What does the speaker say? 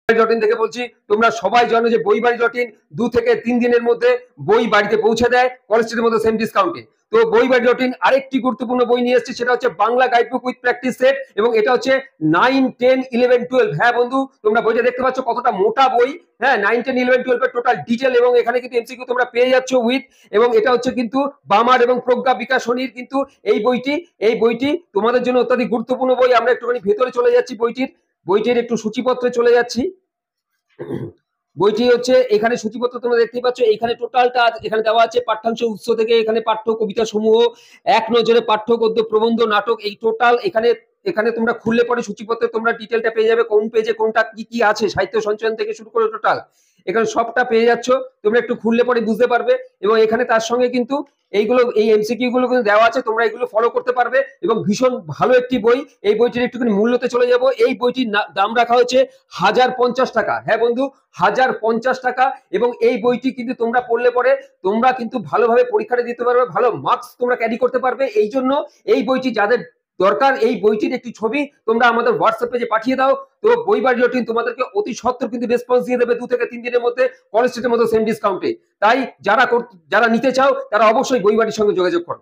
Dot in থেকে বলছি। তোমরা সবাই জানো যে বইবাড়ি ডট ইন 2 থেকে 3 দিনের মধ্যে বই বাড়িতে পৌঁছে দেয় কলেজ স্ট্রিটের মধ্যে সেম ডিসকাউন্টে। তো বইবাড়ি ডট ইন আরেকটি গুরুত্বপূর্ণ বই নিয়ে এসেছে, সেটা হচ্ছে Bangla guide book with practice set, এবং এটা হচ্ছে 9, 10, 11, 12। হ্যাঁ বন্ধু, তোমরা বইটা দেখতে পাচ্ছ কতটা মোটা বই। হ্যাঁ, 9, 10, 11, 12 এর টোটাল ডিটেল, এবং এখানে কিন্তু এমসিকিউ তোমরা পেয়ে যাচ্ছ উইথ। এবং এটা হচ্ছে কিন্তু বামার এবং প্রজ্ঞা বিকাশনীর কিন্তু এই বইটি তোমাদের জন্য অত্যাধিক গুরুত্বপূর্ণ বই। আমরা একটুখানি ভেতরে চলে যাচ্ছি, বইটির একটু সূচিপত্রে চলে যাচ্ছি। বইটি হচ্ছে এখানে সূচিপত্র তোমরা দেখতেই পাচ্ছ। এখানে টোটালটা এখানে দেওয়া আছে পাঠ্যাংশ উৎস থেকে, এখানে পাঠ্য কবিতা সমূহ, এক নজরে পাঠ্য গদ্য প্রবন্ধ নাটক, এই টোটাল এখানে এখানে তোমরা খুললে পরে সূচিপত্রে তোমরা ডিটেলটা পেয়ে যাবে, কোন পেজে কোনটা কি কি আছে, সাহিত্য সঞ্চয়ন থেকে শুরু করে টোটাল এখানে সবটা পেয়ে যাচ্ছ। তোমরা একটু খুললে পরে বুঝতে পারবে। এবং এখানে তার সঙ্গে কিন্তু এইগুলো, এই এমসিকিউ গুলো কিন্তু দেওয়া আছে, তোমরা এগুলো ফলো করতে পারবে এবং ভীষণ ভালো একটি বই। এই বইটির একটুখানি মূল্যতে চলে যাব। এই বইটির দাম রাখা হয়েছে 1050 টাকা। হ্যাঁ বন্ধু, 1050 টাকা। এবং এই বইটি কিন্তু তোমরা পড়লে পরে তোমরা কিন্তু ভালোভাবে পরীক্ষাটা দিতে পারবে, ভালো মার্কস তোমরা ক্যারি করতে পারবে। এই জন্য এই বইটি যাদের দরকার, এই বইটির একটি ছবি তোমরা আমাদের হোয়াটসঅ্যাপ পেজে পাঠিয়ে দাও। তো বইবাড়ি ডট ইন তোমাদেরকে অতি সত্বর কিন্তু রেসপন্স দিয়ে দেবে 2 থেকে 3 দিনের মধ্যে কলেজ স্ট্রিটের মধ্যে সেম ডিসকাউন্টে। তাই যারা নিতে চাও তারা অবশ্যই বইবাড়ির সঙ্গে যোগাযোগ করো।